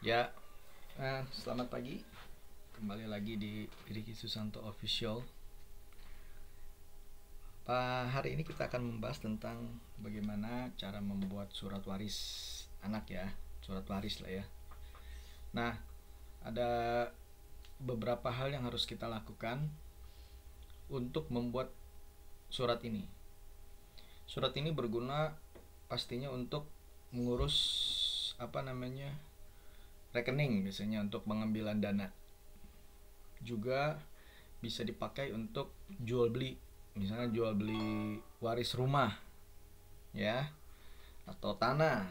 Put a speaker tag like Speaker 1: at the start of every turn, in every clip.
Speaker 1: Ya, selamat pagi. Kembali lagi di Riki Susanto Official. Hari ini kita akan membahas tentang bagaimana cara membuat surat waris anak ya, surat waris lah ya. Nah, ada beberapa hal yang harus kita lakukan untuk membuat surat ini. Surat ini berguna pastinya untuk mengurus rekening, biasanya untuk pengambilan dana. Juga bisa dipakai untuk jual beli, misalnya jual beli waris rumah ya, atau tanah,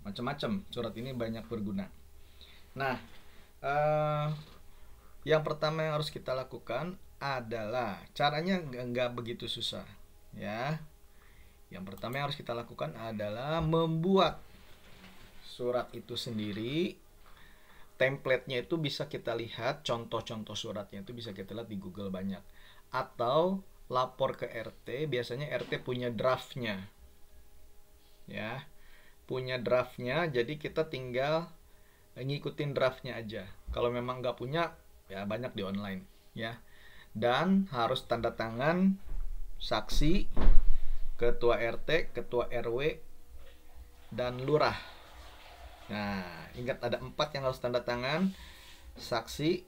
Speaker 1: macam-macam. Surat ini banyak berguna. Nah, yang pertama yang harus kita lakukan adalah caranya nggak begitu susah ya. Yang pertama yang harus kita lakukan adalah membuat surat itu sendiri. Template-nya itu bisa kita lihat, contoh-contoh suratnya itu bisa kita lihat di Google banyak. Atau lapor ke RT, biasanya RT punya draftnya. Ya, punya draftnya, jadi kita tinggal ngikutin draftnya aja. Kalau memang nggak punya, ya banyak di online ya. Dan harus tanda tangan saksi, ketua RT, ketua RW, dan lurah. Nah, ingat ada 4 yang harus tanda tangan: saksi,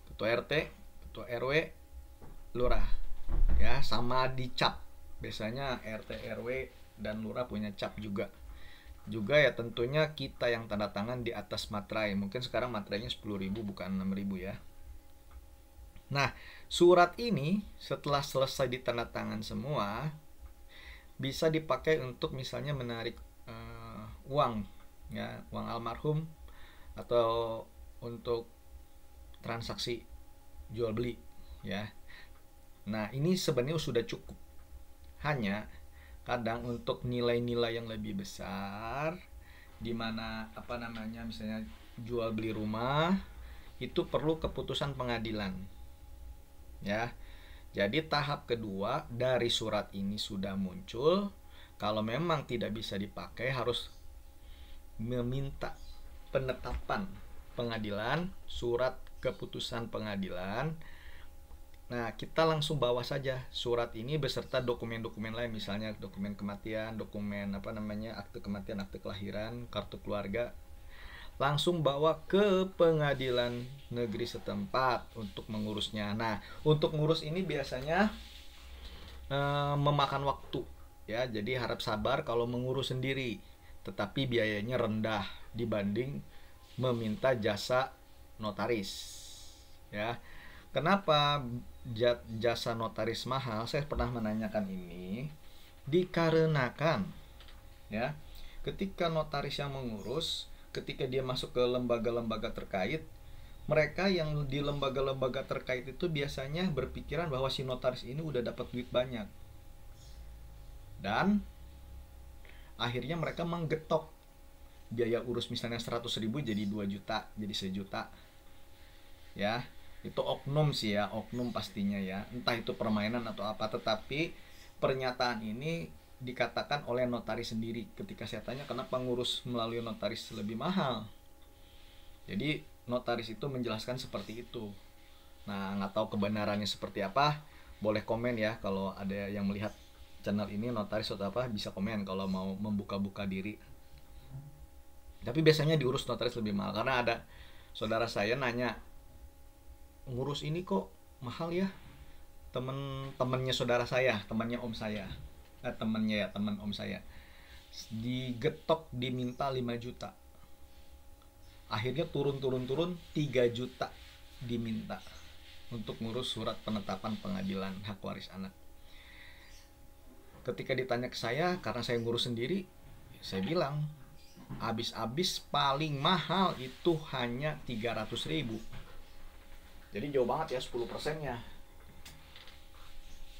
Speaker 1: ketua RT, ketua RW, lurah. Ya, sama dicap. Biasanya RT, RW, dan lurah punya cap juga. Juga ya tentunya kita yang tanda tangan di atas materai. Mungkin sekarang materainya 10.000 bukan 6.000 ya. Nah, surat ini setelah selesai ditanda tangan semua, bisa dipakai untuk misalnya menarik uang ya, uang almarhum, atau untuk transaksi jual beli ya. Nah, ini sebenarnya sudah cukup. Hanya kadang untuk nilai-nilai yang lebih besar, di mana misalnya jual beli rumah, itu perlu keputusan pengadilan ya. Jadi tahap kedua dari surat ini sudah muncul. Kalau memang tidak bisa dipakai, harus meminta penetapan pengadilan, surat keputusan pengadilan. Nah, kita langsung bawa saja surat ini beserta dokumen-dokumen lain, misalnya dokumen kematian, dokumen akte kematian, akte kelahiran, kartu keluarga. Langsung bawa ke pengadilan negeri setempat untuk mengurusnya. Nah, untuk ngurus ini biasanya memakan waktu ya, jadi harap sabar kalau mengurus sendiri, tetapi biayanya rendah dibanding meminta jasa notaris ya. Kenapa jasa notaris mahal? Saya pernah menanyakan ini dikarenakan ya, ketika notaris yang mengurus, ketika dia masuk ke lembaga-lembaga terkait, mereka yang di lembaga-lembaga terkait itu biasanya berpikiran bahwa si notaris ini udah dapat duit banyak, dan akhirnya mereka menggetok biaya urus, misalnya 100.000 jadi 2 juta, jadi 1 juta ya. Itu oknum sih ya, oknum pastinya ya, entah itu permainan atau apa. Tetapi pernyataan ini dikatakan oleh notaris sendiri. Ketika saya tanya kenapa ngurus melalui notaris lebih mahal, jadi notaris itu menjelaskan seperti itu. Nah, nggak tahu kebenarannya seperti apa, boleh komen ya. Kalau ada yang melihat channel ini notaris atau apa, bisa komen kalau mau membuka-buka diri. Tapi biasanya diurus notaris lebih mahal, karena ada saudara saya nanya, ngurus ini kok mahal ya. Temennya saudara saya, temannya om saya, temen om saya, digetok diminta 5 juta. Akhirnya turun 3 juta diminta untuk ngurus surat penetapan pengadilan hak waris anak. Ketika ditanya ke saya, karena saya ngurus sendiri, saya bilang habis paling mahal itu hanya 300.000. Jadi jauh banget ya, 10%-nya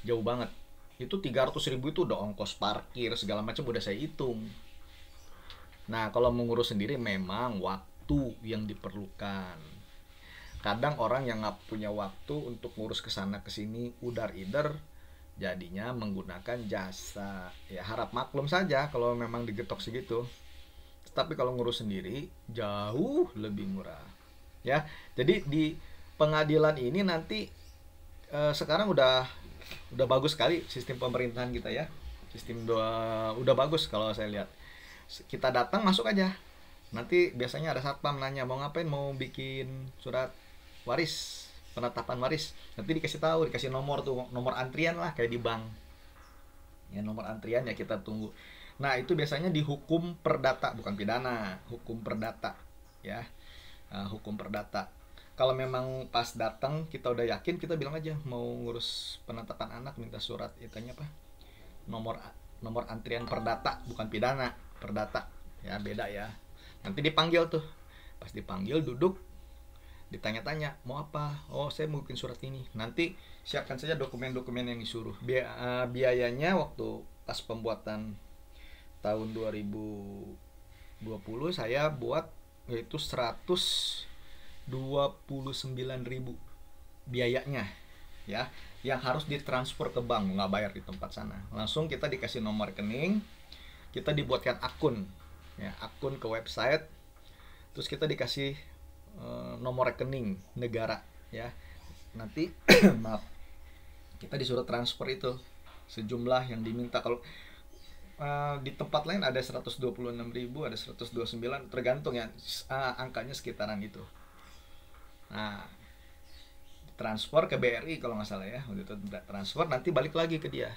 Speaker 1: jauh banget. Itu 300.000 itu udah ongkos parkir segala macam udah saya hitung. Nah, kalau mengurus sendiri memang waktu yang diperlukan. Kadang orang yang nggak punya waktu untuk ngurus kesana kesini, udar-ider, jadinya menggunakan jasa. Ya harap maklum saja kalau memang digetok segitu. Tapi kalau ngurus sendiri jauh lebih murah. Ya, jadi di pengadilan ini nanti sekarang udah bagus sekali sistem pemerintahan kita ya. Sistem udah bagus kalau saya lihat. Kita datang masuk aja. Nanti biasanya ada satpam nanya mau ngapain, mau bikin surat waris, penetapan waris. Nanti dikasih tahu, dikasih nomor tuh, nomor antrian lah kayak di bank. Ya nomor antrian ya kita tunggu. Nah, itu biasanya dihukum perdata, bukan pidana, hukum perdata ya. Hukum perdata. Kalau memang pas datang kita udah yakin, kita bilang aja mau ngurus penetapan anak, minta surat itanya apa? Nomor nomor antrian perdata, bukan pidana, perdata. Ya beda ya. Nanti dipanggil tuh. Pas dipanggil duduk, ditanya-tanya mau apa, oh saya mau bikin surat ini. Nanti siapkan saja dokumen-dokumen yang disuruh. Biayanya waktu pas pembuatan tahun 2020 saya buat yaitu 129.000 biayanya ya, yang harus ditransfer ke bank, nggak bayar di tempat sana, langsung kita dikasih nomor rekening, kita dibuatkan akun ya, akun ke website, terus kita dikasih nomor rekening negara ya. Nanti maaf, kita disuruh transfer itu sejumlah yang diminta. Kalau di tempat lain ada 126.000, ada 129, tergantung ya, angkanya sekitaran itu. Nah, transfer ke BRI kalau nggak salah ya, waktu itu transfer, nanti balik lagi ke dia.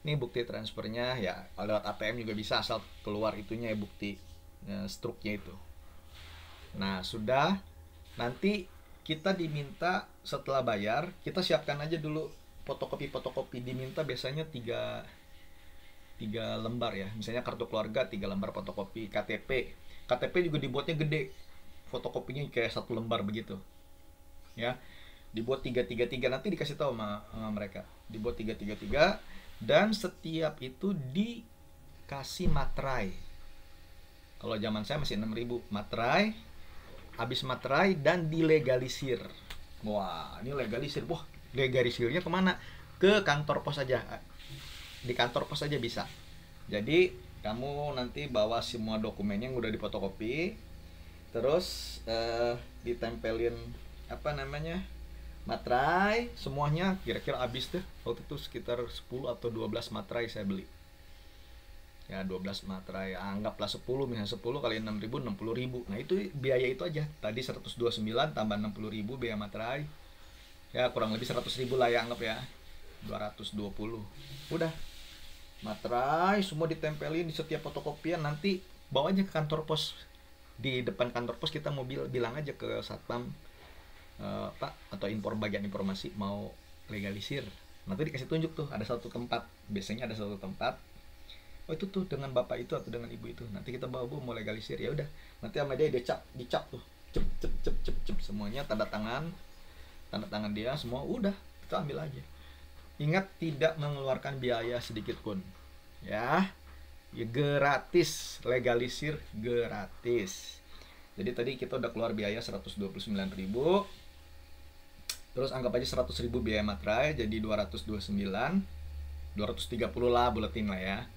Speaker 1: Ini bukti transfernya ya, lewat ATM juga bisa, asal keluar itunya ya, bukti struknya itu. Nah, sudah, nanti kita diminta setelah bayar, kita siapkan aja dulu fotokopi, diminta biasanya tiga lembar ya, misalnya kartu keluarga 3 lembar fotokopi, KTP juga dibuatnya gede, fotokopinya kayak 1 lembar begitu ya, dibuat 333, nanti dikasih tahu sama mereka dibuat 333, dan setiap itu dikasih materai. Kalau zaman saya masih 6.000 materai, habis materai dan dilegalisir. Wah, ini legalisir, wah legalisirnya kemana? Ke kantor pos aja, di kantor pos aja bisa. Jadi kamu nanti bawa semua dokumennya yang udah difotokopi, terus ditempelin apa namanya, materai semuanya. Kira-kira habis deh waktu itu sekitar 10 atau 12 materai saya beli ya, 12 materai, anggaplah 10, misalnya 10 kali 6.000, 60.000. Nah itu biaya itu aja tadi, 129 tambah 60.000 biaya materai ya, kurang lebih 100.000 lah ya, anggap ya 220. Udah, materai semua ditempelin di setiap fotokopian, nanti bawa aja ke kantor pos. Di depan kantor pos kita mau bilang aja ke satpam, Pak atau bagian informasi mau legalisir. Nanti dikasih tunjuk tuh, ada satu tempat, biasanya ada satu tempat, oh itu tuh dengan bapak itu atau dengan ibu itu, nanti kita bawa, Bu mau legalisir. Ya udah, nanti sama dia dicap tuh, cep semuanya, tanda tangan dia semua, udah kita ambil aja. Ingat, tidak mengeluarkan biaya sedikit pun ya, gratis, legalisir gratis. Jadi tadi kita udah keluar biaya 129.000, terus anggap aja 100.000 biaya materai, jadi 229, 230 lah buletin lah ya.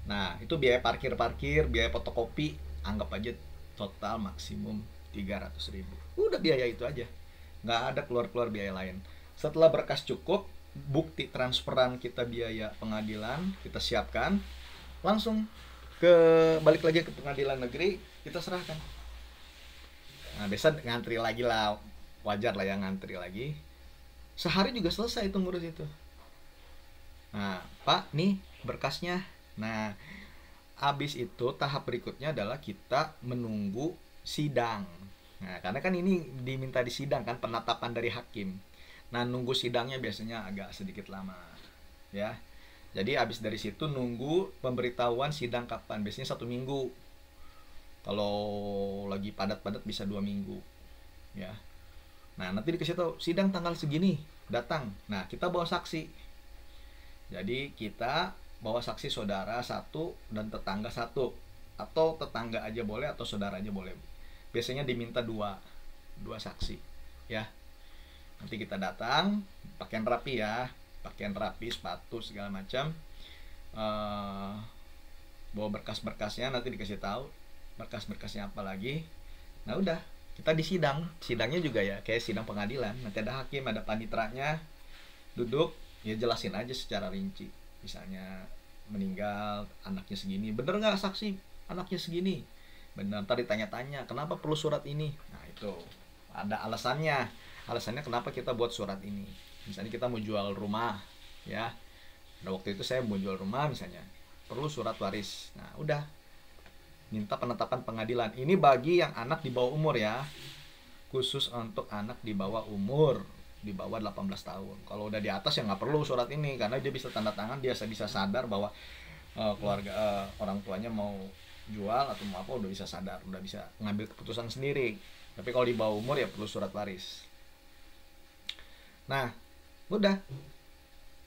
Speaker 1: Nah itu biaya parkir, biaya fotokopi, anggap aja total maksimum 300.000. Udah biaya itu aja, nggak ada keluar biaya lain. Setelah berkas cukup, bukti transferan kita, biaya pengadilan kita siapkan, langsung balik lagi ke pengadilan negeri, kita serahkan. Nah biasa ngantri lagi lah, wajar lah ya ngantri lagi. Sehari juga selesai itu ngurus itu. Nah Pak, nih berkasnya. Nah habis itu tahap berikutnya adalah kita menunggu sidang. Nah karena kan ini diminta di sidang kan, penetapan dari hakim. Nah nunggu sidangnya biasanya agak sedikit lama ya. Jadi habis dari situ nunggu pemberitahuan sidang kapan, biasanya 1 minggu. Kalau lagi padat-padat bisa 2 minggu ya. Nah nanti dikasih tahu sidang tanggal segini, datang. Nah kita bawa saksi. Jadi kita bawa saksi saudara 1 dan tetangga 1, atau tetangga aja boleh atau saudara aja boleh. Biasanya diminta 2 saksi ya. Nanti kita datang, pakaian rapi ya, pakaian rapi, sepatu segala macam, bawa berkas-berkasnya, nanti dikasih tahu berkas-berkasnya apa lagi. Nah udah, kita di sidangnya juga ya kayak sidang pengadilan, nanti ada hakim, ada panitranya duduk, ya jelasin aja secara rinci. Misalnya meninggal anaknya segini, bener nggak saksi anaknya segini? Bener. Ntar ditanya-tanya kenapa perlu surat ini. Nah itu ada alasannya kenapa kita buat surat ini. Misalnya kita mau jual rumah ya, nah waktu itu saya mau jual rumah misalnya, perlu surat waris. Nah udah, minta penetapan pengadilan. Ini bagi yang anak di bawah umur ya, khusus untuk anak di bawah umur, di bawah 18 tahun. Kalau udah di atas ya nggak perlu surat ini, karena dia bisa tanda tangan, dia bisa sadar bahwa keluarga orang tuanya mau jual atau mau apa, udah bisa sadar, udah bisa ngambil keputusan sendiri. Tapi kalau di bawah umur ya perlu surat waris. Nah udah,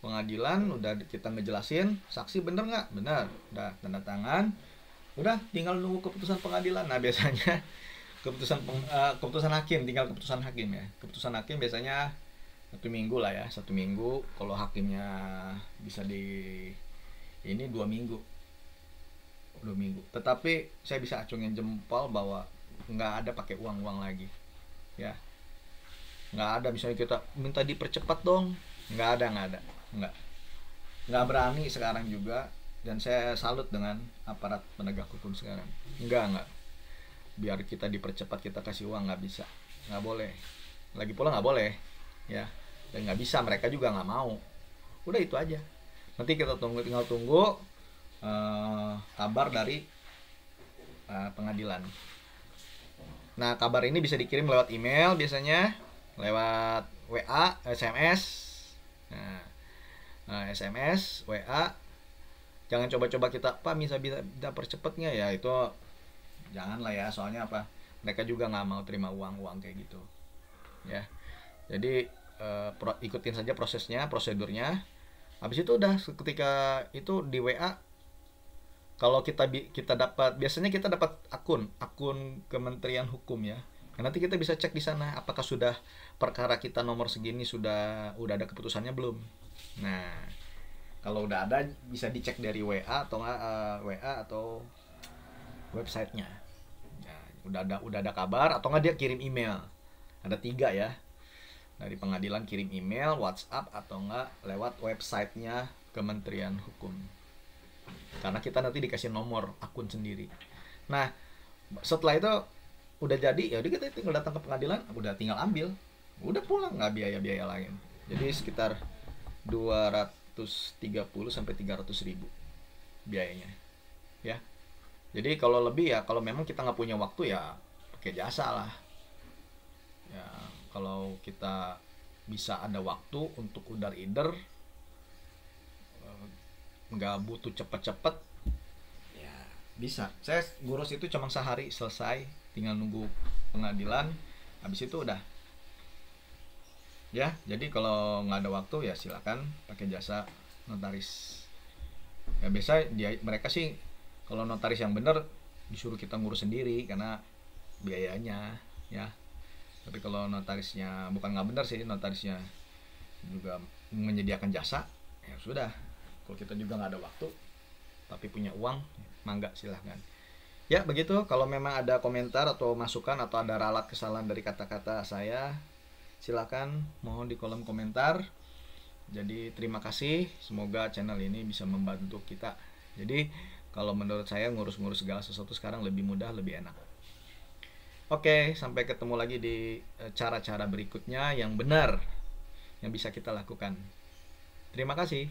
Speaker 1: pengadilan udah kita ngejelasin, saksi bener nggak, bener, udah tanda tangan, udah tinggal nunggu keputusan pengadilan. Nah biasanya keputusan hakim, tinggal keputusan hakim ya. Keputusan hakim biasanya 1 minggu lah ya, 1 minggu. Kalau hakimnya bisa ini 2 minggu, 2 minggu. Tetapi saya bisa acungin jempol bahwa nggak ada pakai uang lagi ya, nggak ada. Misalnya kita minta dipercepat dong, nggak ada, nggak berani sekarang juga. Dan saya salut dengan aparat penegak hukum sekarang, nggak biar kita dipercepat kita kasih uang, nggak bisa, nggak boleh, lagi pula nggak boleh ya, dan nggak bisa, mereka juga nggak mau. Udah itu aja, nanti kita tinggal tunggu kabar dari pengadilan. Nah kabar ini bisa dikirim lewat email, biasanya lewat WA, SMS. Nah, SMS, WA. Jangan coba-coba kita, Pak bisa percepatnya ya, itu jangan lah ya, soalnya apa, mereka juga nggak mau terima uang kayak gitu ya. Jadi ikutin saja prosedurnya. Habis itu udah, ketika itu di WA, kalau kita dapat, biasanya kita dapat akun Kementerian Hukum ya. Nah, nanti kita bisa cek di sana apakah sudah perkara kita nomor segini udah ada keputusannya belum. Nah kalau udah ada bisa dicek dari WA atau WA atau websitenya. Nah, udah ada kabar, atau nggak dia kirim email. Ada 3 ya, dari pengadilan kirim email, WhatsApp, atau nggak lewat websitenya Kementerian Hukum. Karena kita nanti dikasih nomor akun sendiri. Nah setelah itu udah jadi, ya udah kita tinggal datang ke pengadilan, udah tinggal ambil, udah pulang, nggak biaya lain. Jadi sekitar 230 sampai 300 ribu biayanya ya. Jadi kalau lebih ya, kalau memang kita nggak punya waktu ya pakai jasa lah ya. Kalau kita bisa ada waktu untuk either nggak butuh cepet-cepet ya bisa. Saya ngurus itu cuma sehari selesai, tinggal nunggu pengadilan, habis itu udah ya. Jadi kalau nggak ada waktu ya silakan pakai jasa notaris ya. Biasa mereka sih kalau notaris yang bener disuruh kita ngurus sendiri karena biayanya ya. Tapi kalau notarisnya bukan nggak bener sih, notarisnya juga menyediakan jasa, ya sudah. Kalau kita juga nggak ada waktu tapi punya uang, mangga silahkan ya. Begitu. Kalau memang ada komentar atau masukan atau ada ralat kesalahan dari kata-kata saya, silakan mohon di kolom komentar. Jadi terima kasih, semoga channel ini bisa membantu kita. Jadi kalau menurut saya ngurus-ngurus segala sesuatu sekarang lebih mudah, lebih enak. Oke, sampai ketemu lagi di cara-cara berikutnya yang benar yang bisa kita lakukan. Terima kasih.